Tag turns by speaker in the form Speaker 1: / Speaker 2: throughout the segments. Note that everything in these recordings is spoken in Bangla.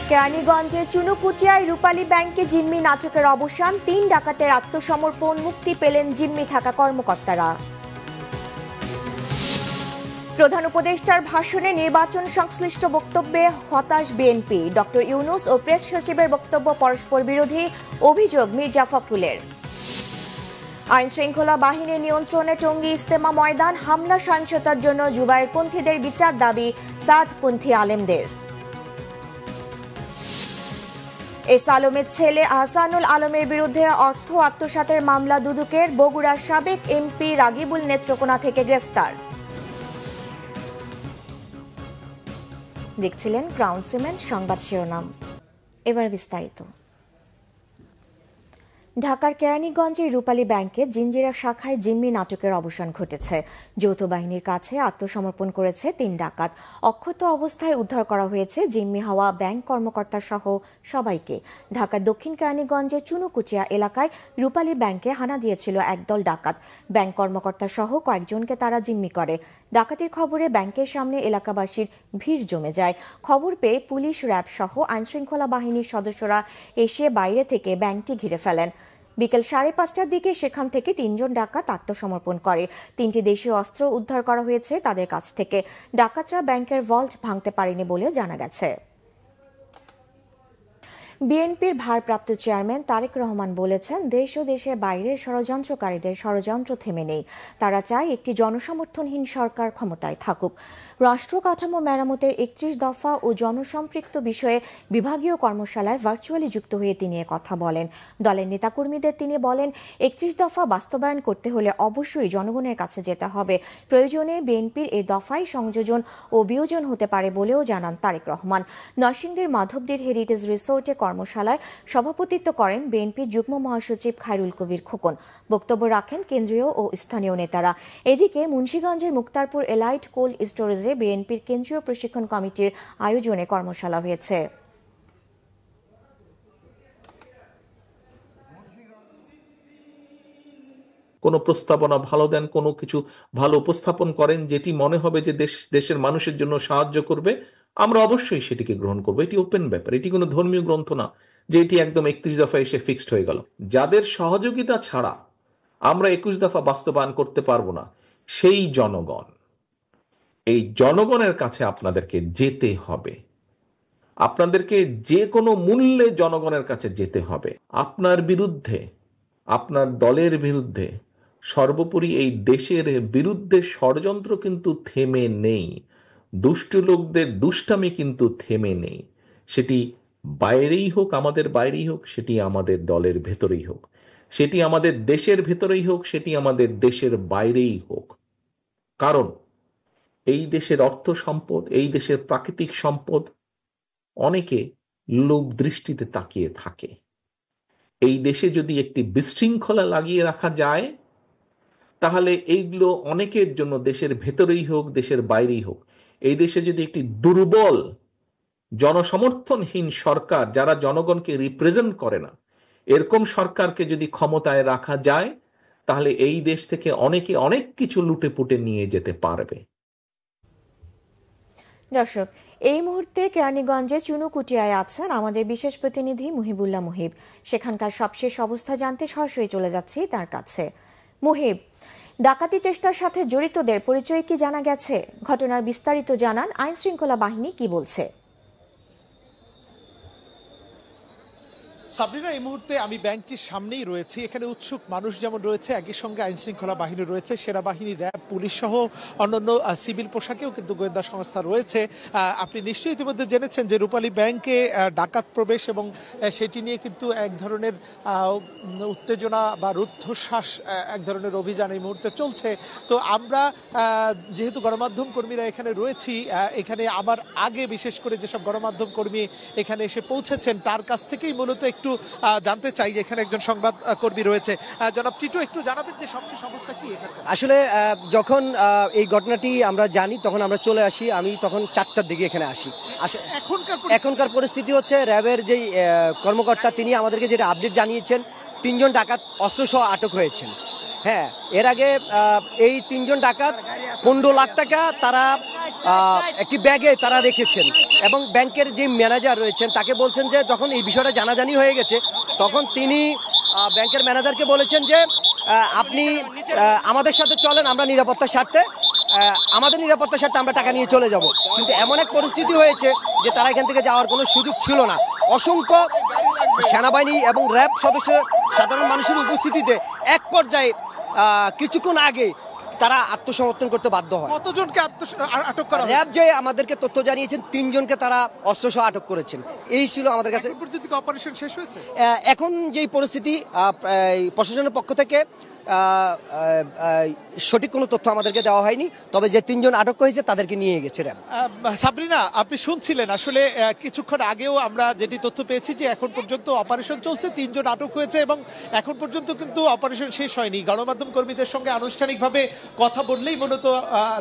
Speaker 1: কেরানীগঞ্জের চুনুকুটিয়ায় রূপালী ব্যাংকে জিম্মি নাটকের অবসান, ৩ ডাকাতের আত্মসমর্পণ, মুক্তি পেলেন জিম্মি থাকা কর্মকর্তারা। প্রধান উপদেষ্টার ভাষণে নির্বাচন সংশ্লিষ্ট বক্তব্যে হতাশ বিএনপি, ডক্টর ইউনূস ও প্রেস সচিবের বক্তব্য পরস্পর বিরোধী, অভিযোগ মির্জা ফখরুলের। আইন শৃঙ্খলা বাহিনীর নিয়ন্ত্রণে টঙ্গী ইজতেমা ময়দান, হামলা সহিংসতার জন্য জুবায়েরপন্থীদের বিচার দাবি সাদপন্থী আলেমদের। এস আলমের ছেলে আহসানুল আলমের বিরুদ্ধে অর্থ আত্মসাতের মামলা দুদকের, বগুড়ার সাবেক এমপি রাগিবুল নেত্রকোনা থেকে গ্রেফতার। দেখছিলেন ক্রাউন সিমেন্ট সংবাদ শিরোনাম, এবার বিস্তারিত। ঢাকার কেরানীগঞ্জে রূপালী ব্যাংকে জিঞ্জিরা শাখায় জিম্মি নাটকের অবসান ঘটেছে। যৌথ বাহিনীর কাছে আত্মসমর্পণ করেছে ৩ ডাকাত। অক্ষত অবস্থায় উদ্ধার করা হয়েছে জিম্মি হওয়া ব্যাংক কর্মকর্তা সহ সবাইকে। ঢাকার দক্ষিণ কেরানীগঞ্জের চুনুকুচিয়া এলাকায় রূপালী ব্যাংকে হানা দিয়েছিল একদল ডাকাত। ব্যাংক কর্মকর্তা সহ কয়েকজনকে তারা জিম্মি করে। ডাকাতির খবরে ব্যাংকের সামনে এলাকাবাসীর ভিড় জমে যায়। খবর পেয়ে পুলিশ, র্যাব সহ আইনশৃঙ্খলা বাহিনীর সদস্যরা এসে বাইরে থেকে ব্যাংকটি ঘিরে ফেলেন। বিকেল 5:30টার দিকে সেখান থেকে ৩ জন ডাকাত আত্মসমর্পণ করে। 3টি দেশীয় অস্ত্র উদ্ধার করা হয়েছে তাদের কাছ থেকে। ডাকাতরা ব্যাংকের ভল্ট ভাঙতে পারেনি বলে জানা গেছে। বিএনপির ভারপ্রাপ্ত চেয়ারম্যান তারেক রহমান বলেছেন, দেশ ও দেশের বাইরে ষড়যন্ত্রকারীদের ষড়যন্ত্র থেমে নেই। তারা চায় একটি জনসমর্থনহীন সরকার ক্ষমতায় থাকুক। রাষ্ট্র কাঠামো মেরামতের 31 দফা ও জনসম্পৃক্ত বিষয়ে বিভাগীয় কর্মশালায় ভার্চুয়ালি যুক্ত হয়ে তিনি কথা বলেন। দলের নেতাকর্মীদের তিনি বলেন, 31 দফা বাস্তবায়ন করতে হলে অবশ্যই জনগণের কাছে যেতে হবে। প্রয়োজনে বিএনপির এই দফায় সংযোজন ও বিয়োজন হতে পারে বলেও জানান তারেক রহমান। নরসিংদীর মাধবদীর হেরিটেজ রিসোর্টে কর্মশালায় সভাপতিত্ব করেন বিএনপির যুগ্ম মহাসচিব খায়রুল কবির খোকন। বক্তব্য রাখেন কেন্দ্রীয় ও স্থানীয় নেতারা। এদিকে মুন্সিগঞ্জের মুক্তারপুর এলাইট কোল্ড স্টোরেজে বিএনপির কেন্দ্রীয় প্রশিক্ষণ কমিটির আয়োজনে কর্মশালা হয়েছে।
Speaker 2: কোনো প্রস্তাবনা ভালো দেন, কোনো কিছু ভালো উপস্থাপন করেন যেটি মনে হবে যে দেশের মানুষের জন্য সাহায্য করবে, আমরা অবশ্যই সেটিকে গ্রহণ করবো। এটি ওপেন ব্যাপার, এটি কোনো ধর্মীয় গ্রন্থ না যে এটি একদম 31 দফা এসে ফিক্সড হয়ে গেল। যাদের সহযোগিতা ছাড়া আমরা 21 দফা বাস্তবায়ন করতে পারবো না, সেই জনগণ, এই জনগণের কাছে আপনাদেরকে যেতে হবে। আপনাদেরকে যে কোনো মূল্যে জনগণের কাছে যেতে হবে। আপনার বিরুদ্ধে, আপনার দলের বিরুদ্ধে, সর্বোপরি এই দেশের বিরুদ্ধে ষড়যন্ত্র কিন্তু থেমে নেই। দুষ্টু লোকদের দুষ্টামি কিন্তু থেমে নেই। সেটি বাইরেই হোক, আমাদের বাইরেই হোক, সেটি আমাদের দলের ভেতরেই হোক, সেটি আমাদের দেশের ভেতরেই হোক, সেটি আমাদের দেশের বাইরেই হোক। কারণ এই দেশের অর্থ সম্পদ, এই দেশের প্রাকৃতিক সম্পদ অনেকে লোভ দৃষ্টিতে তাকিয়ে থাকে। এই দেশে যদি একটি বিশৃঙ্খলা লাগিয়ে রাখা যায়, তাহলে এইগুলো অনেকের জন্য, দেশের ভেতরেই হোক, দেশের বাইরেই হোক, এই দেশে যদি একটি দুর্বল জনসমর্থনহীন সরকার, যারা জনগণকে রিপ্রেজেন্ট করে না, এরকম সরকারকে যদি ক্ষমতায় রাখা যায়, তাহলে এই দেশ থেকে অনেকে অনেক কিছু লুটে পুটে নিয়ে যেতে পারবে।
Speaker 1: দর্শক, এই মুহূর্তে কেরানীগঞ্জে চুনুকুটিয়ায় আছেন আমাদের বিশেষ প্রতিনিধি মুহিবুল্লাহ মুহিব। সেখানকার সবশেষ অবস্থা জানতে সরাসরি চলে যাচ্ছি তার কাছে। মুহিব, ডাকাতি চেষ্টার সাথে জড়িতদের পরিচয় কি জানা গেছে? ঘটনার বিস্তারিত জানান, আইন শৃঙ্খলা বাহিনী কি বলছে?
Speaker 3: সাবরিনা, এই মুহূর্তে আমি ব্যাংকটির সামনেই রয়েছি। এখানে উৎসুক মানুষ যেমন রয়েছে, একই সঙ্গে আইন শৃঙ্খলা বাহিনী রয়েছে, সেনাবাহিনী, র্যাব, পুলিশ সহ অন্যান্য সিভিল পোশাকেও কিন্তু গোয়েন্দা সংস্থা রয়েছে। আপনি নিশ্চয়ই ইতিমধ্যে জেনেছেন যে রূপালী ব্যাংকে ডাকাত প্রবেশ এবং সেটি নিয়ে কিন্তু এক ধরনের উত্তেজনা বা রুদ্ধশ্বাস, এক ধরনের অভিযান এই মুহূর্তে চলছে। তো আমরা যেহেতু গণমাধ্যম কর্মীরা এখানে রয়েছি, এখানে আমার আগে বিশেষ করে যেসব গণমাধ্যম কর্মী এখানে এসে পৌঁছেছেন তার কাছ থেকেই মূলত একটু জানতে চাই। এখানে একজন সংবাদ কর্মী রয়েছে, জনাব টিটু, একটু জানাবেন যে সবশেষ অবস্থা কি?
Speaker 4: আসলে যখন এই ঘটনাটি আমরা জানি তখন আমরা চলে আসি। আমি তখন 4টার দিকে এখানে আসি। এখনকার পরিস্থিতি হচ্ছে, র্যাবের যেই কর্মকর্তা তিনি আমাদেরকে যেটা আপডেট জানিয়েছেন, 3 জন ডাকাত অস্ত্রসহ আটক হয়েছেন। হ্যাঁ, এর আগে এই 3 জন ডাকাত 15 লাখ টাকা তারা একটি ব্যাগে তারা রেখেছেন এবং ব্যাংকের যে ম্যানেজার রয়েছেন তাকে বলছেন যে যখন এই বিষয়টা জানাজানি হয়ে গেছে তখন তিনি ব্যাংকের ম্যানেজারকে বলেছেন যে আপনি আমাদের সাথে চলেন, আমরা নিরাপত্তার স্বার্থে আমরা টাকা নিয়ে চলে যাব। কিন্তু এমন এক পরিস্থিতি হয়েছে যে তারা এখান থেকে যাওয়ার কোনো সুযোগ ছিল না। অসংখ্য সেনাবাহিনী এবং র্যাব সদস্য সাধারণ মানুষের উপস্থিতিতে এক পর্যায়ে কিছুক্ষণ আগে তারা আত্মসমর্পণ করতে বাধ্য হয়।
Speaker 3: কতজনকে আটক করা?
Speaker 4: র্যাব যে আমাদেরকে তথ্য জানিয়েছেন 3 জনকে তারা অস্ত্রসহ আটক করেছেন। এই ছিল আমাদের কাছে।
Speaker 3: অপারেশন শেষ হয়েছে?
Speaker 4: এখন যেই পরিস্থিতি, প্রশাসনের পক্ষ থেকে সঠিক কোনো তথ্য আমাদেরকে দেওয়া হয়নি, তবে যে 3 জন আটক হয়েছে তাদেরকে নিয়ে গেছে র্যাব।
Speaker 3: সাবরিনা, আপনি শুনছিলেন আসলে কিছুক্ষণ আগেও আমরা যেটি তথ্য পেয়েছি যে এখন পর্যন্ত অপারেশন চলছে, 3 জন আটক হয়েছে এবং এখন পর্যন্ত কিন্তু অপারেশন শেষ হয়নি। গণমাধ্যম কর্মীদের সঙ্গে আনুষ্ঠানিকভাবে কথা বললেই মূলত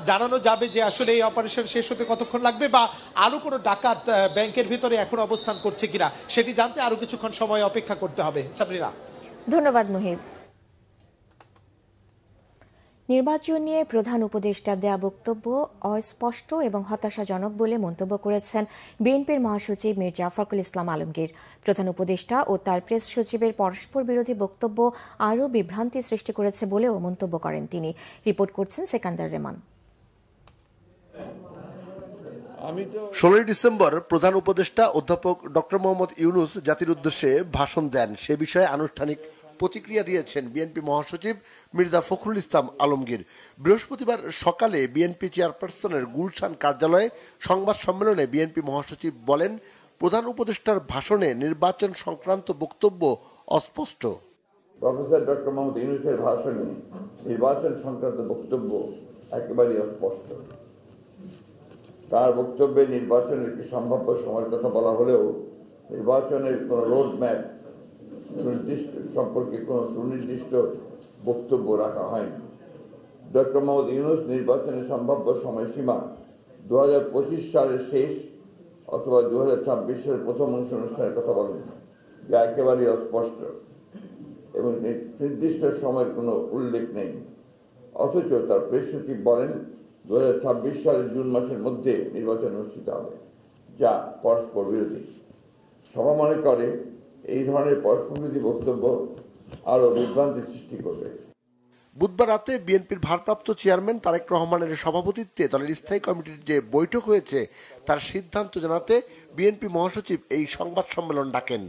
Speaker 3: জানানো যাবে যে আসলে এই অপারেশন শেষ হতে কতক্ষণ লাগবে বা আরো কোনো ডাকাত ব্যাংকের ভিতরে এখন অবস্থান করছে কিনা সেটি জানতে আরো কিছুক্ষণ সময় অপেক্ষা করতে হবে। সাবরিনা,
Speaker 1: ধন্যবাদ মুহিব। নির্বাচন নিয়ে প্রধান উপদেষ্টার দেয়া বক্তব্য অস্পষ্ট এবং হতাশাজনক বলে মন্তব্য করেছেন বিএনপির মহাসচিব মির্জা ফখরুল ইসলাম আলমগীর। প্রধান উপদেষ্টা ও তার প্রেস সচিবের পরস্পর বিরোধী বক্তব্য আরও বিভ্রান্তি সৃষ্টি করেছে বলেও মন্তব্য করেন তিনি। রিপোর্ট করছেন সেকান্দার রেমান।
Speaker 5: 16 ডিসেম্বর প্রধান উপদেষ্টা অধ্যাপক ডক্টর মোহাম্মদ ইউনূস জাতির উদ্দেশ্যে ভাষণ দেন। সে বিষয়ে আনুষ্ঠানিক প্রতিক্রিয়া দিয়েছেন বিএনপি মহাসচিব মির্জা ফখরুল ইসলাম আলমগীর। বৃহস্পতিবার সকালে বিএনপি চেয়ারপারসনের গুলশান কার্যালয়ে সংবাদ সম্মেলনে বিএনপি মহাসচিব বলেন, প্রধান উপদেষ্টার ভাষণে নির্বাচন সংক্রান্ত বক্তব্য অস্পষ্ট।
Speaker 6: প্রফেসর ডক্টর মোহাম্মদ ইউনূসের ভাষণে নির্বাচন সংক্রান্ত বক্তব্য একেবারেই অস্পষ্ট। তার বক্তব্যে নির্বাচনের একটি সম্ভাব্য সময়ের কথা বলা হলেও নির্বাচনের কোনো রোড ম্যাপ সম্পর্কে কোনো সুনির্দিষ্ট বক্তব্য রাখা হয়নি। ডক্টর মোহাম্মদ ইউনূস নির্বাচনের সম্ভাব্য সময়সীমা 2025 সালের শেষ অথবা 2026 সালের প্রথম অংশ অনুষ্ঠানের কথা বলেন, যা একেবারেই অস্পষ্ট এবং নির্দিষ্ট সময়ের কোনো উল্লেখ নেই। অথচ তার প্রেস সচিব বলেন 2026 সালের জুন মাসের মধ্যে নির্বাচন অনুষ্ঠিত হবে, যা পরস্পর বিরোধী। সভা মনে করে এই ধরনের পরস্পর বিরোধী বক্তব্য আরও বিভ্রান্তি সৃষ্টি করবে।
Speaker 5: বুধবার রাতে বিএনপির ভারপ্রাপ্ত চেয়ারম্যান তারেক রহমানের সভাপতিত্বে দলের স্থায়ী কমিটির যে বৈঠক হয়েছে তার সিদ্ধান্ত জানাতে বিএনপি মহাসচিব এই সংবাদ সম্মেলন ডাকেন।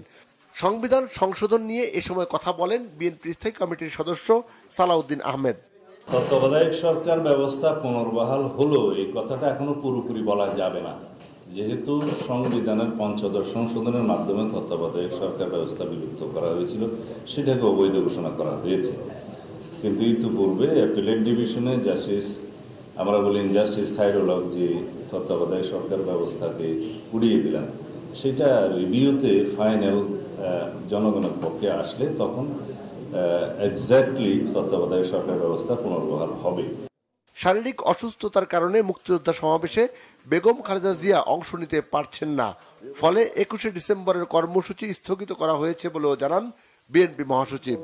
Speaker 5: সংবিধান সংশোধন নিয়ে এ সময় কথা বলেন বিএনপির স্থায়ী কমিটির সদস্য সালাউদ্দিন আহমেদ।
Speaker 7: তত্ত্বাবধায়ক সরকার ব্যবস্থা পুনর্বহাল হলো এই কথাটা এখনো পুরোপুরি বলা যাবে না, যেহেতু সংবিধানের ৫ম সংশোধনের মাধ্যমে তত্ত্বাবধায়ক সরকার ব্যবস্থা বিলুপ্ত করা হয়েছিল, সেটাকে অবৈধ ঘোষণা করা হয়েছে। কিন্তু ইতিপূর্বে অ্যাপিলেট ডিভিশনে জাস্টিস, আমরা বলি জাস্টিস খায়রুল হক, যে তত্ত্বাবধায়ক সরকার ব্যবস্থাকে উড়িয়ে দিলেন, সেটা রিভিউতে ফাইনাল জনগণের পক্ষে আসলে তখন এক্স্যাক্টলি তত্ত্বাবধায়ক সরকার ব্যবস্থা পুনর্বহাল হবে।
Speaker 5: শারীরিক অসুস্থতার কারণে মুক্তিযোদ্ধা সমাবেশে বেগম খালেদা জিয়া অংশ নিতে পারছেন না, ফলে 21 ডিসেম্বরের কর্মসূচি স্থগিত করা হয়েছে বলেও জানান বিএনপি মহাসচিব।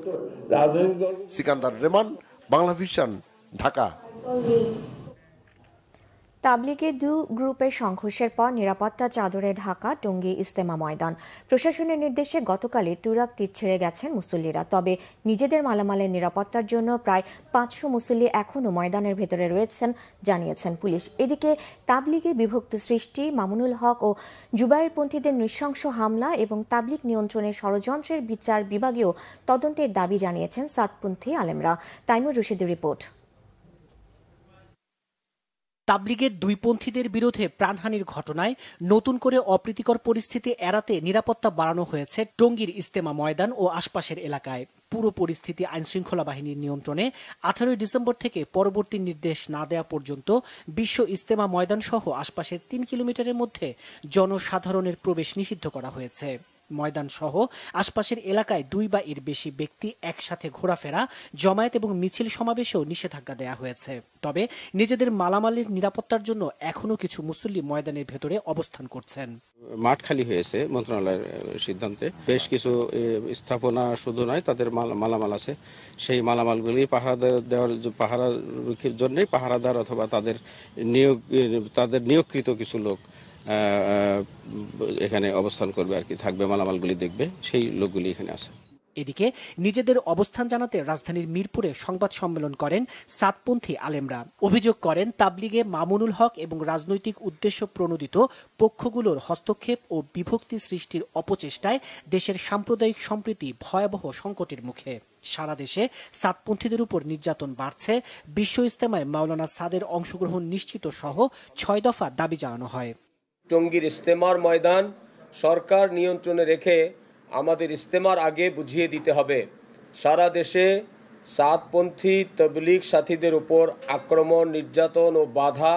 Speaker 5: সিকান্দার রেমান, বাংলা ভিশন, ঢাকা।
Speaker 1: তাবলিগের 2 গ্রুপের সংঘর্ষের পর নিরাপত্তা চাদরে ঢাকা টঙ্গী ইজতেমা ময়দান। প্রশাসনের নির্দেশে গতকালই তুরাগ তীর ছেড়ে গেছেন মুসল্লিরা। তবে নিজেদের মালামালের নিরাপত্তার জন্য প্রায় 500 মুসল্লি এখনও ময়দানের ভেতরে রয়েছেন, জানিয়েছেন পুলিশ। এদিকে তাবলিগের বিভক্তি সৃষ্টি, মামুনুল হক ও জুবায়েরপন্থীদের নৃশংস হামলা এবং তাবলিগ নিয়ন্ত্রণের ষড়যন্ত্রের বিচার বিভাগীয় তদন্তের দাবি জানিয়েছেন সাতপন্থী আলেমরা। তাইমুর রশিদের রিপোর্ট।
Speaker 8: তাবলিগের 2 পন্থীদের বিরুদ্ধে প্রাণহানির ঘটনায় নতুন করে অপ্রীতিকর পরিস্থিতি এড়াতে নিরাপত্তা বাড়ানো হয়েছে টঙ্গীর ইজতেমা ময়দান ও আশপাশের এলাকায়। পুরো পরিস্থিতি আইনশৃঙ্খলা বাহিনীর নিয়ন্ত্রণে। 18 ডিসেম্বর থেকে পরবর্তী নির্দেশ না দেওয়া পর্যন্ত বিশ্ব ইজতেমা ময়দান সহ আশপাশের 3 কিলোমিটারের মধ্যে জনসাধারণের প্রবেশ নিষিদ্ধ করা হয়েছে। ময়দান সহ আশপাশের এলাকায় 2 বা এর বেশি ব্যক্তি একসাথে ঘোরাফেরা, জমায়েত এবং মিছিল সমাবেশেও নিষেধাজ্ঞা দেয়া হয়েছে। তবে নিজেদের মালামালের নিরাপত্তার জন্য এখনো কিছু মুসল্লি ময়দানের ভেতরে অবস্থান করছেন।
Speaker 9: মাঠ খালি হয়েছে মন্ত্রণালয়ের সিদ্ধান্তে। বেশ কিছু স্থাপনা শুধু নয়, তাদের মালামাল আছে, সেই মালামালগুলি পাহারার জন্যই পাহারাদার অথবা তাদের নিয়োগকৃত কিছু লোক এখানে অবস্থান করবে আর কি, থাকবে, মালামালগুলি দেখবে, সেই লোকগুলি এখানে আছে।
Speaker 8: এদিকে নিজেদের অবস্থান জানাতে রাজধানীর মিরপুরে সংবাদ সম্মেলন করেন সাতপন্থী আলেমরা। অভিযোগ করেন তাবলিগে মামুনুল হক এবং রাজনৈতিক উদ্দেশ্য প্রণোদিত পক্ষগুলোর হস্তক্ষেপ ও বিভক্তি সৃষ্টির অপচেষ্টায় দেশের সাম্প্রদায়িক সম্প্রীতি ভয়াবহ সংকটের মুখে। সারা দেশে সাতপন্থীদের উপর নির্যাতন বাড়ছে। বিশ্ব ইজতেমায় মাওলানা সাদের অংশগ্রহণ নিশ্চিত সহ 6 দফা দাবি জানানো হয়।
Speaker 10: টঙ্গীর ইজতেমার ময়দান সরকার নিয়ন্ত্রণে রেখে আমাদের ইজতেমার আগে বুঝিয়ে দিতে হবে, সারা দেশে সাতপন্থী তবলিগ সাথীদের উপর আক্রমণ, নির্যাতন ও বাধা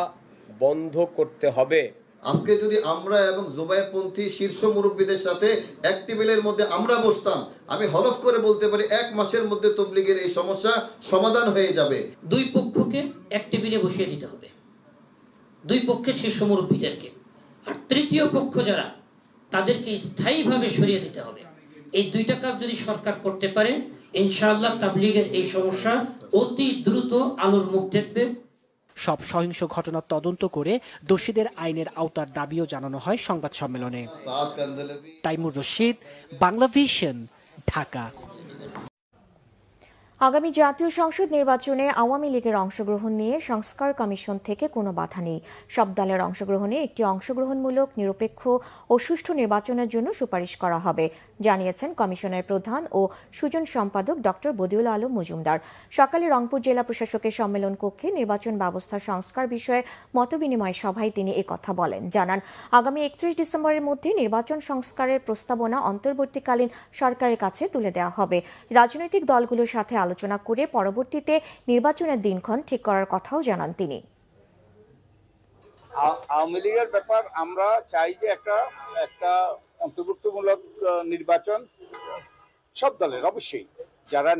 Speaker 10: বন্ধ করতে হবে।
Speaker 11: আজকে যদি আমরা এবং জুবাইরপন্থী শীর্ষ মুরব্বীদের সাথে এক টেবিলের মধ্যে আমরা বসতাম, আমি হলফ করে বলতে পারি 1 মাসের মধ্যে তবলিগের এই সমস্যা সমাধান হয়ে যাবে।
Speaker 12: 2 পক্ষকে এক টেবিলে বসিয়ে দিতে হবে, 2 পক্ষের শীর্ষ মুরব্বীদেরকে, আর তৃতীয় পক্ষ যারা তাদেরকে স্থায়ীভাবে সরিয়ে দিতে হবে। এই 2টা কাজ যদি সরকার করতে পারে, ইনশাআল্লাহ তাবলীগের এই সমস্যা অতি দ্রুত আলোর মুখ দেখবে।
Speaker 8: সব সহিংস ঘটনা তদন্ত করে দোষীদের আইনের আওতার দাবিও জানানো হয় সংবাদ সম্মেলনে। তাইমুর রশিদ, বাংলা ভিশন, ঢাকা।
Speaker 1: আগামী জাতীয় সংসদ নির্বাচনে আওয়ামী লীগের অংশগ্রহণ নিয়ে সংস্কার কমিশন থেকে কোনো বাধা নেই। সব দলের অংশগ্রহণে একটি অংশগ্রহণমূলক, নিরপেক্ষ ও সুষ্ঠু নির্বাচনের জন্য সুপারিশ করা হবে, জানিয়েছেন কমিশনের প্রধান ও সুজন সম্পাদক ডক্টর বদিউল আলম মজুমদার। সকালে রংপুর জেলা প্রশাসকের সম্মেলন কক্ষে নির্বাচন ব্যবস্থা সংস্কার বিষয়ে মতবিনিময় সভায় তিনি একথা বলেন। জানান, আগামী 31 ডিসেম্বরের মধ্যে নির্বাচন সংস্কারের প্রস্তাবনা অন্তর্বর্তীকালীন সরকারের কাছে তুলে দেওয়া হবে। রাজনৈতিক দলগুলোর সাথে আলোচনা করে পরবর্তীতে নির্বাচনের দিনক্ষণ ঠিক করার কথাও জানান তিনি।
Speaker 13: আওয়ামী লীগের ব্যাপার আমরা চাই যে একটা অন্তর্ভুক্তমূলক নির্বাচন সব দলের, অবশ্যই যারা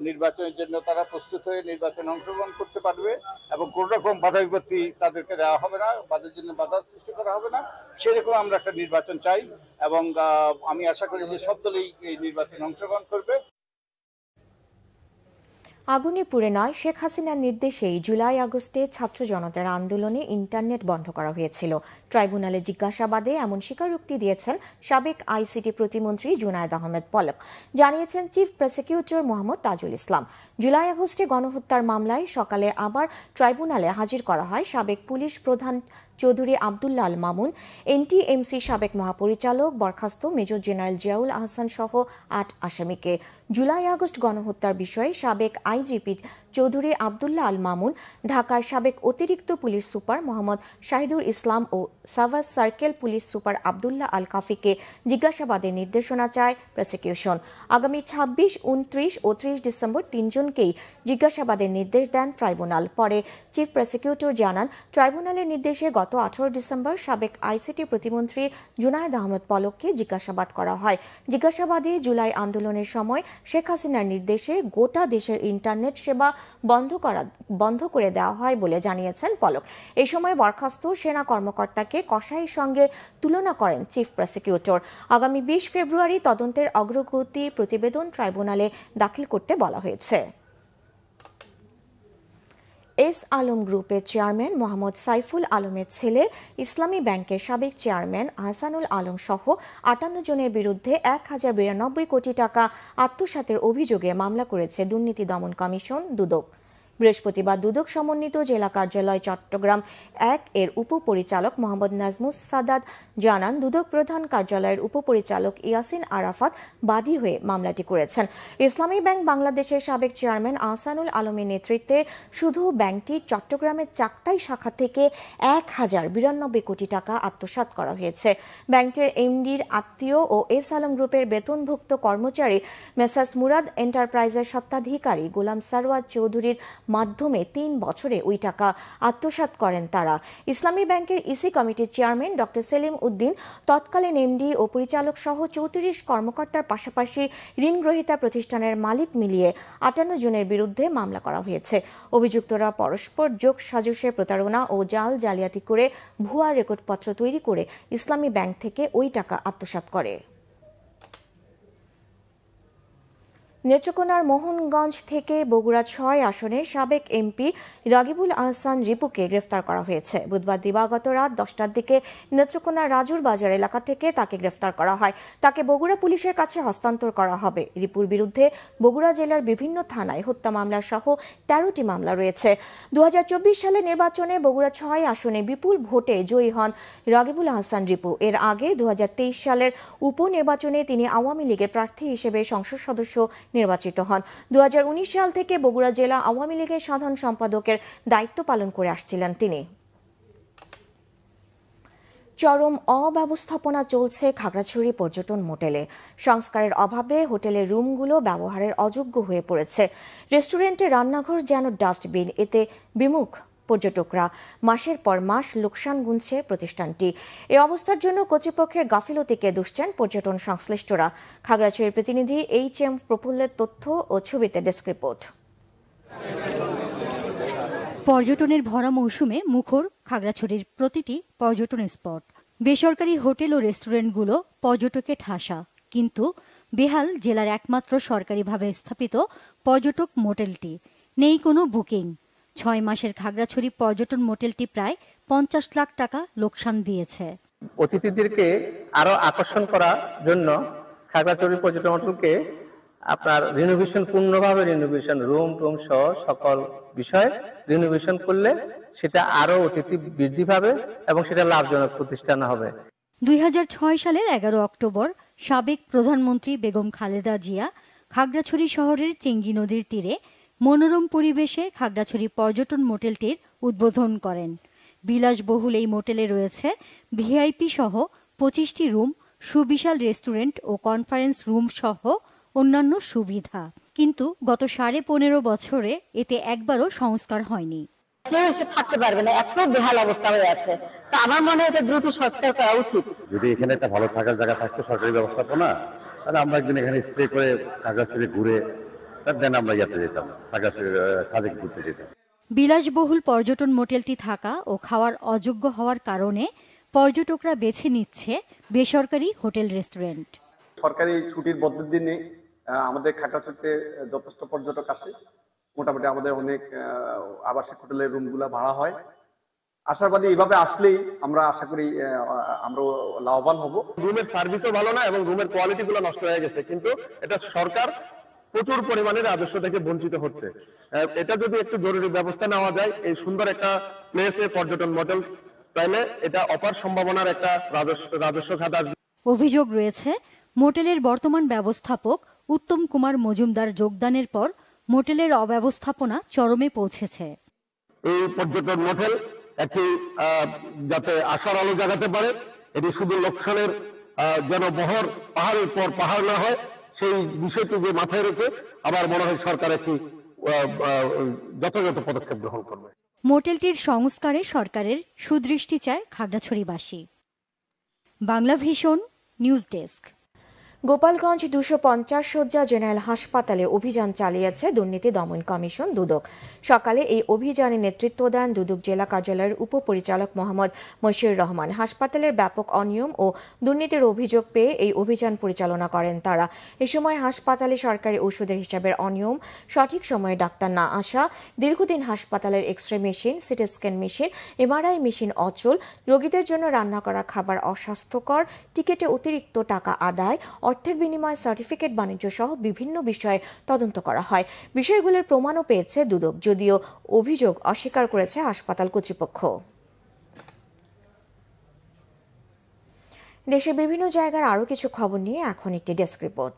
Speaker 13: নির্বাচনের জন্য তারা প্রস্তুত হয়ে নির্বাচনে অংশগ্রহণ করতে পারবে এবং কোন রকম বাধা বিপত্তি তাদেরকে দেওয়া হবে না, তাদের জন্য বাধা সৃষ্টি করা হবে না, সেরকম আমরা একটা নির্বাচন চাই এবং আমি আশা করি যে সব দলই এই নির্বাচনে অংশগ্রহণ করবে।
Speaker 1: আগুনে পুড়ে নয়, শেখ হাসিনার নির্দেশেই জুলাই আগস্টে ছাত্র জনতার আন্দোলনে ইন্টারনেট বন্ধ করা হয়েছিল। ট্রাইব্যুনালে জিজ্ঞাসাবাদে এমন স্বীকারোক্তি দিয়েছেন সাবেক আইসিটি প্রতিমন্ত্রী জুনায়েদ আহমেদ পলক, জানিয়েছেন চিফ প্রসিকিউটর মোহাম্মদ তাজুল ইসলাম। জুলাই আগস্টে গণহত্যার মামলায় সকালে আবার ট্রাইব্যুনালে হাজির করা হয় সাবেক পুলিশ প্রধান চৌধুরী আবদুল্লাহ আল মামুন, এনটিএমসি সাবেক মহাপরিচালক বরখাস্ত মেজর জেনারেল জিয়াউল আহসান সহ 8 আসামিকে। জুলাই আগস্ট গণহত্যার বিষয়ে সাবেক আইজিপি চৌধুরী আবদুল্লাহ আল মামুন, ঢাকার সাবেক অতিরিক্ত পুলিশ সুপার মোহাম্মদ শাহিদুল ইসলাম ও Savar circle police super Abdullah Al কাফিকে জিজ্ঞাসাবাদের নির্দেশনা চায় প্রসিকিউশন। আগামী 26, 29 ও 30 ডিসেম্বর 3 জনকেই জিজ্ঞাসাবাদের নির্দেশ দেন ট্রাইব্যুনাল। পরে চিফ প্রসিকিউটর জানান, ট্রাইব্যুনালের নির্দেশে গত 18 ডিসেম্বর সাবেক আইসিটি প্রতিমন্ত্রী জুনায়েদ আহমেদ পলককে জিজ্ঞাসাবাদ করা হয়। জিজ্ঞাসাবাদে জুলাই আন্দোলনের সময় শেখ হাসিনার নির্দেশে গোটা দেশের ইন্টারনেট সেবা বন্ধ করে দেওয়া হয় বলে জানিয়েছেন পলক। এই সময় বরখাস্ত সেনা কর্মকর্তাকে কসাইয়ের সঙ্গে তুলনা করেন চিফ প্রসিকিউটর। আগামী 20 ফেব্রুয়ারি তদন্তের অগ্রগতি প্রতিবেদন ট্রাইব্যুনালে দাখিল করতে বলা হয়েছে। এস আলম গ্রুপের চেয়ারম্যান মোহাম্মদ সাইফুল আলমের ছেলে ইসলামী ব্যাংকের সাবেক চেয়ারম্যান আহসানুল আলম সহ 58 জনের বিরুদ্ধে 1092 কোটি টাকা আত্মসাতের অভিযোগে মামলা করেছে দুর্নীতি দমন কমিশন দুদক। বৃহস্পতিবার দুদক সমন্বিত জেলা কার্যালয় চট্টগ্রাম 1 এর উপপরিচালক মোহাম্মদ নাজমুস সাদাত জানান, দুদক প্রধান কার্যালয়ের উপপরিচালক ইয়াসিন আরাফাত বাদী হয়ে মামলাটি করেছেন। ইসলামী ব্যাংক বাংলাদেশের সাবেক চেয়ারম্যান আহসানুল আলমের নেতৃত্বে শুধু ব্যাংকটি চট্টগ্রামের চাকতাই শাখা থেকে 1092 কোটি টাকা আত্মসাৎ করা হয়েছে। ব্যাংকটির এমডির আত্মীয় ও এস আলম গ্রুপের বেতনভুক্ত কর্মচারী মেসার্স মুরাদ এন্টারপ্রাইজের স্বত্বাধিকারী গোলাম সারওয়ার চৌধুরীর মাধ্যমে 3 বছরে ওই টাকা আত্মসাৎ করেন তারা। ইসলামী ব্যাংকের ইসি কমিটির চেয়ারম্যান ডক্টর সেলিম উদ্দিন, তৎকালীন এমডি ও পরিচালক সহ 34 কর্মকর্তার পাশাপাশি ঋণগ্রহীতা প্রতিষ্ঠানের মালিক মিলিয়ে 58 জনের বিরুদ্ধে মামলা করা হয়েছে। অভিযুক্তরা পরস্পর যোগ সাজসে প্রতারণা ও জাল জালিয়াতি করে ভুয়া রেকর্ডপত্র তৈরি করে ইসলামী ব্যাংক থেকে ওই টাকা আত্মসাৎ করে। নেত্রকোনার মোহনগঞ্জ থেকে বগুড়া 6 আসনে সাবেক এমপি রাগিবুল আহসান রিপুকে গ্রেফতার করা হয়েছে। বুধবার দিবাগত রাত 10টার দিকে নেত্রকোনার রাজুর বাজার এলাকা থেকে তাকে গ্রেফতার করা হয়। তাকে বগুড়া পুলিশের কাছে হস্তান্তর করা হবে। রিপুর বিরুদ্ধে বগুড়া জেলার বিভিন্ন থানায় হত্যা মামলা সহ 13টি মামলা রয়েছে। 2024 সালের নির্বাচনে বগুড়া 6 আসনে বিপুল ভোটে জয়ী হন রাগিবুল আহসান রিপু। এর আগে 2023 সালের উপনির্বাচনে তিনি আওয়ামী লীগের প্রার্থী হিসেবে সংসদ সদস্য নির্বাচিত হন। 2019 সাল থেকে বগুড়া জেলা আওয়ামী লীগের সাধারণ সম্পাদকের দায়িত্ব পালন করে আসছিলেন তিনি। চরম অব্যবস্থাপনা চলছে খাগড়াছড়ি পর্যটন মোটেলে। সংস্কারের অভাবে হোটেলের রুমগুলো ব্যবহারের অযোগ্য হয়ে পড়েছে। রেস্টুরেন্টে রান্নাঘর যেন ডাস্টবিন, এতে বিমুখ পর্যটকরা। মাসের পর মাস লোকসান গুনছে প্রতিষ্ঠানটি। এই অবস্থার জন্য কর্তৃপক্ষের গাফিলতিকে দুষছেন পর্যটন সংশ্লিষ্টরা। খাগড়াছড়ির প্রতিনিধি HM প্রফুল্লের তথ্য ও ছবিতে ডেস্ক রিপোর্ট।
Speaker 14: পর্যটনের ভরা মৌসুমে মুখর খাগড়াছড়ির প্রতিটি পর্যটন স্পট। বেসরকারি হোটেল ও রেস্টুরেন্টগুলো পর্যটকে ঠাসা, কিন্তু বেহাল জেলার একমাত্র সরকারিভাবে স্থাপিত পর্যটক মোটেলটি। নেই কোনো বুকিং। 6 মাসের খাগড়াছড়ি পর্যটন মোটেলটি প্রায় 50 লাখ টাকা লোকসান দিয়েছে।
Speaker 15: অতিথিদেরকে আরো আকর্ষণ করার জন্য খাগড়াছড়ি পর্যটন হোটেলকে আপনার পূর্ণভাবে রিনোভেশন, রুম টুম সহ সকল বিষয় রিনোভেশন করলে সেটা আরো অতিথি বৃদ্ধি পাবে এবং সেটা লাভজনক প্রতিষ্ঠান হবে।
Speaker 14: 2006 সালের 11 অক্টোবর সাবেক প্রধানমন্ত্রী বেগম খালেদা জিয়া খাগড়াছড়ি শহরের চেঙ্গি নদীর তীরে মনোরম পরিবেশে খাগড়াছড়ি পর্যটন মোটেলটির উদ্বোধন করেন। বিলাসবহুল এই মোটেলে রয়েছে ভিআইপি সহ 25টি রুম, সুবিশাল রেস্টুরেন্ট ও কনফারেন্স রুম সহ অন্যান্য সুবিধা। কিন্তু গত 15.5 বছরে এতে একবারও সংস্কার হয়নি।
Speaker 16: কেউ এসে থাকতে পারবে না, এত বেহাল অবস্থা হয়ে আছে। তো আমার মনে হয় এটা দ্রুত সংস্কার করা উচিত।
Speaker 17: যদি এখানে একটা ভালো থাকার জায়গা থাকতো সরকারি ব্যবস্থাপনা, তাহলে আমরা একদিন এখানে স্টে করে খাগড়াছড়ি ঘুরে দেন আমরা ইয়াতে যেতাম, সাজেক ঘুরতে যেতাম।
Speaker 14: বিলাসবহুল পর্যটন মোটেলটি থাকা ও খাওয়ার অযোগ্য হওয়ার কারণে পর্যটকরা বেছে নিচ্ছে বেসরকারি হোটেল রেস্টুরেন্ট।
Speaker 18: সরকারি ছুটির বদ্ধ দিনে আমাদের খাগড়াছড়িতে যথেষ্ট পর্যটক আসে। মোটামুটি আমাদের অনেক আবাসিক হোটেলের রুমগুলা ভাড়া হয়। আশাবাদী এইভাবে আসলেই আমরা আশা করি আমরা লাভবান হব।
Speaker 19: রুমের সার্ভিসও ভালো না এবং রুমের কোয়ালিটি গুলো নষ্ট হয়ে গেছে, কিন্তু এটা সরকার প্রচুর পরিমাণে রাজস্ব থেকে বঞ্চিত হচ্ছে। এটা যদি একটু জরুরি ব্যবস্থা নেওয়া যায়, এই সুন্দর একটা প্লেসে পর্যটন মোটেল, তাহলে এটা অপার সম্ভাবনার একটা রাজস্ব খাত আসবে।
Speaker 14: অভিযোগ রয়েছে মোটেলের বর্তমান ব্যবস্থাপক উত্তম কুমার মজুমদার যোগদানের পর মোটেলের অব্যবস্থাপনা চরমে পৌঁছেছে।
Speaker 19: এই পর্যটন মোটেল একটি যাতে আশার আলো জাগাতে পারে, এটি শুধু লোকসানের যেন বহর পাহাড়ের পর পাহাড় না হয়, সেই বিষয়টিকে মাথায় রেখে আমার মনে হয় সরকার একটি যথাযথ পদক্ষেপ গ্রহণ করবে।
Speaker 14: মোটেলটির সংস্কারে সরকারের সুদৃষ্টি চায় খাগড়াছড়িবাসী। Bangla vision news desk.
Speaker 1: Gopalganj 250 শয্যা জেনারেল হাসপাতালে অভিযান চালিয়েছে দুর্নীতি দমন কমিশন দুদক। সকালে এই অভিযানে নেতৃত্ব দেন দুদক জেলা কার্যালয়ের উপপরিচালক মোহাম্মদ মশিউর রহমান। হাসপাতালের ব্যাপক অনিয়ম ও দুর্নীতির অভিযোগ পেয়ে এই অভিযান পরিচালনা করেন তারা। এ সময় হাসপাতালে সরকারি ওষুধের হিসাবের অনিয়ম, সঠিক সময়ে ডাক্তার না আসা, দীর্ঘদিন হাসপাতালের x-ray machine, CT scan machine, MRI machine অচল, রোগীদের জন্য রান্না করা খাবার অস্বাস্থ্যকর, টিকিটে অতিরিক্ত টাকা আদায়, অর্থের বিনিময়ে সার্টিফিকেট বাণিজ্য সহ বিভিন্ন বিষয়ে তদন্ত করা হয়। বিষয়গুলোর প্রমাণও পেয়েছে দুদক, যদিও অভিযোগ অস্বীকার করেছে হাসপাতাল কর্তৃপক্ষ। দেশের বিভিন্ন জায়গার আরও কিছু খবর নিয়ে এখন একটি ডেস্ক রিপোর্ট।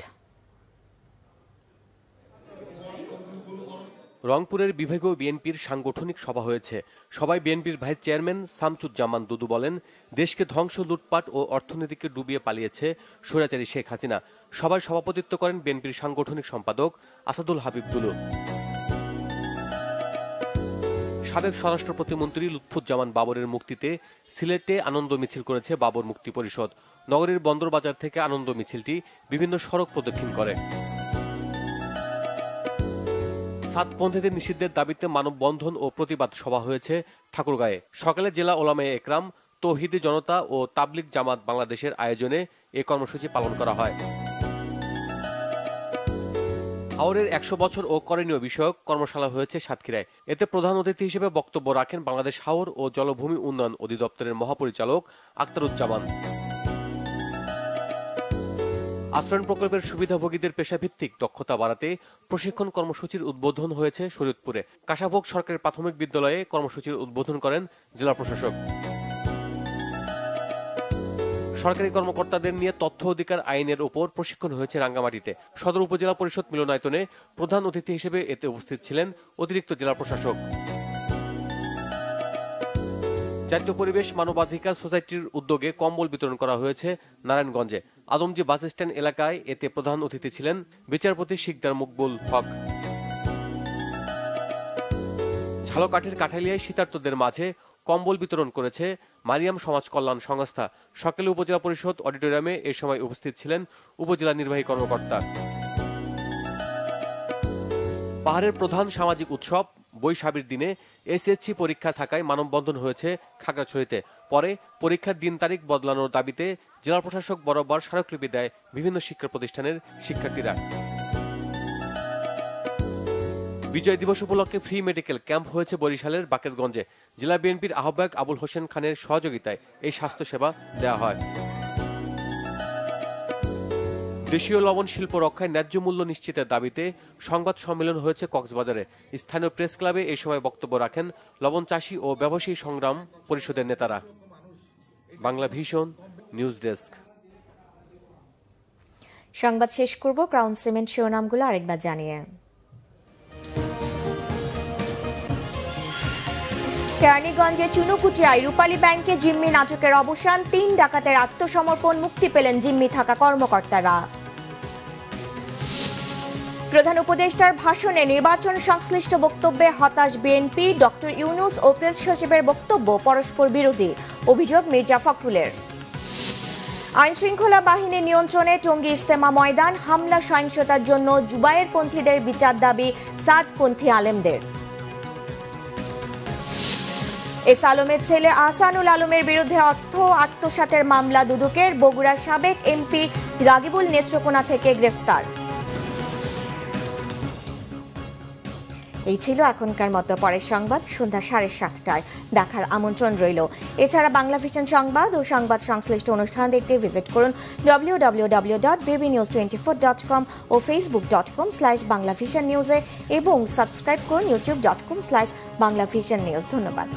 Speaker 20: রংপুরের বিভাগীয় বিএনপির সাংগঠনিক সভা হয়েছে। সবাই বিএনপির ভাইস চেয়ারম্যান শামসুজ্জামান দুদু বলেন, দেশকে ধ্বংস, লুটপাট ও অর্থনীতিকে ডুবিয়ে পালিয়েছে স্বৈরাচারী শেখ হাসিনা। সভায় সভাপতিত্ব করেন বিএনপির সাংগঠনিক সম্পাদক আসাদুল হাবিব দুলু। সাবেক স্বরাষ্ট্র প্রতিমন্ত্রী লুৎফুজ্জামান বাবরের মুক্তিতে সিলেটে আনন্দ মিছিল করেছে বাবর মুক্তি পরিষদ। নগরীর বন্দরবাজার থেকে আনন্দ মিছিলটি বিভিন্ন সড়ক প্রদক্ষিণ করে। সাতপন্থীদের নিষিদ্ধের দাবিতে মানববন্ধন ও প্রতিবাদ সভা হয়েছে ঠাকুরগাঁয়ে। সকালে জেলা ওলামায়ে একরাম, তৌহিদি জনতা ও তাবলিগ জামাত বাংলাদেশের আয়োজনে এ কর্মসূচি পালন করা হয়। হাওরের 100 বছর ও করণীয় বিষয়ক কর্মশালা হয়েছে সাতক্ষীরায়। এতে প্রধান অতিথি হিসেবে বক্তব্য রাখেন বাংলাদেশ হাওর ও জলভূমি উন্নয়ন অধিদপ্তরের মহাপরিচালক আখতারুজ্জামান। আশ্রয়ণ প্রকল্পের সুবিধাভোগীদের পেশাভিত্তিক দক্ষতা বাড়াতে প্রশিক্ষণ কর্মসূচির উদ্বোধন হয়েছে শরীয়তপুরে। কাশাভোগ সরকারি প্রাথমিক বিদ্যালয়ে কর্মসূচির উদ্বোধন করেন জেলা প্রশাসক। সরকারি কর্মকর্তাদের নিয়ে তথ্য অধিকার আইনের উপর প্রশিক্ষণ হয়েছে রাঙ্গামাটিতে। সদর উপজেলা পরিষদ মিলনায়তনে প্রধান অতিথি হিসেবে এতে উপস্থিত ছিলেন অতিরিক্ত জেলা প্রশাসক। জাতীয় পরিবেশ মানবাধিকার সোসাইটির উদ্যোগে কম্বল বিতরণ করা হয়েছে নারায়ণগঞ্জে। আদমজি বাস স্ট্যান্ড এলাকায় এতে প্রধান অতিথি ছিলেন বিচারপতি শিকদার মকবুল হক। ঝালকাঠির কাঠালিয়ায় শীতার্তদের মাঝে কম্বল বিতরণ করেছে মারিয়াম সমাজ কল্যাণ সংস্থা। সকালে উপজেলা পরিষদ অডিটোরিয়ামে এ সময় উপস্থিত ছিলেন উপজেলা নির্বাহী কর্মকর্তা। পাহাড়ের প্রধান সামাজিক উৎসব বৈশাখীর দিনে এসএসসি পরীক্ষা থাকায় মানববন্ধন হয়েছে খাগড়াছড়িতে। পরে পরীক্ষার দিন তারিখ বদলানোর দাবিতে জেলা প্রশাসক বরাবর স্মারকলিপি দেয় বিভিন্ন শিক্ষা প্রতিষ্ঠানের শিক্ষার্থীরা। বিজয় দিবস উপলক্ষে ফ্রি মেডিকেল ক্যাম্প হয়েছে বরিশালের বাকেরগঞ্জে। জেলা বিএনপির আহ্বায়ক আবুল হোসেন খানের সহযোগিতায় এই স্বাস্থ্য সেবা দেওয়া হয়। দেশীয় লবণ শিল্প রক্ষায় ন্যায্য মূল্য নিশ্চিতের দাবিতে সংবাদ সম্মেলন হয়েছে কক্সবাজারে। স্থানীয় প্রেস ক্লাবে এই সময় বক্তব্য রাখেন লবণ চাষী ও ব্যবসায়ী সংগ্রাম পরিষদের নেতারা। Bangla vision news desk.
Speaker 1: সংবাদ শেষ করব ক্রাউন সিমেন্ট শিরোনামগুলো আরেকবার জানিয়ে। কেরানীগঞ্জে চুনুকুটিয়ায় রূপালী ব্যাংকে জিম্মি নাটকের অবসান, 3 ডাকাতের আত্মসমর্পণ, মুক্তি পেলেন জিম্মি থাকা কর্মকর্তারা। প্রধান উপদেষ্টার ভাষণে নির্বাচন সংশ্লিষ্ট বক্তব্যে হতাশ বিএনপি, ডক্টর ইউনূস ও প্রেস সচিবের বক্তব্য পরস্পর বিরোধী, অভিযোগ মির্জা ফখরুলের। আইন শৃঙ্খলা বাহিনী নিয়ন্ত্রণে টঙ্গী ইজতেমা ময়দান, হামলা সহিংসতার জন্য জুবায়েরপন্থীদের বিচার দাবি সাদপন্থী আলেমদের। এস আলমের ছেলে আহসানুল আলমের বিরুদ্ধে অর্থ আত্মসাতের মামলা দুদকের, বগুড়ার সাবেক এমপি রাগিবুল নেত্রকোনা থেকে গ্রেফতার। এই ছিল এখনকার মতো। পরের সংবাদ সন্ধ্যা 7:30টায় দেখার আমন্ত্রণ রইল। এছাড়া বাংলা ভিশন সংবাদ ও সংবাদ সংশ্লিষ্ট অনুষ্ঠান দেখতে ভিজিট করুন www.vbnews24.com ও facebook.com/banglavisionnews এবং সাবস্ক্রাইব করুন youtube.com/banglavisionnews। ধন্যবাদ।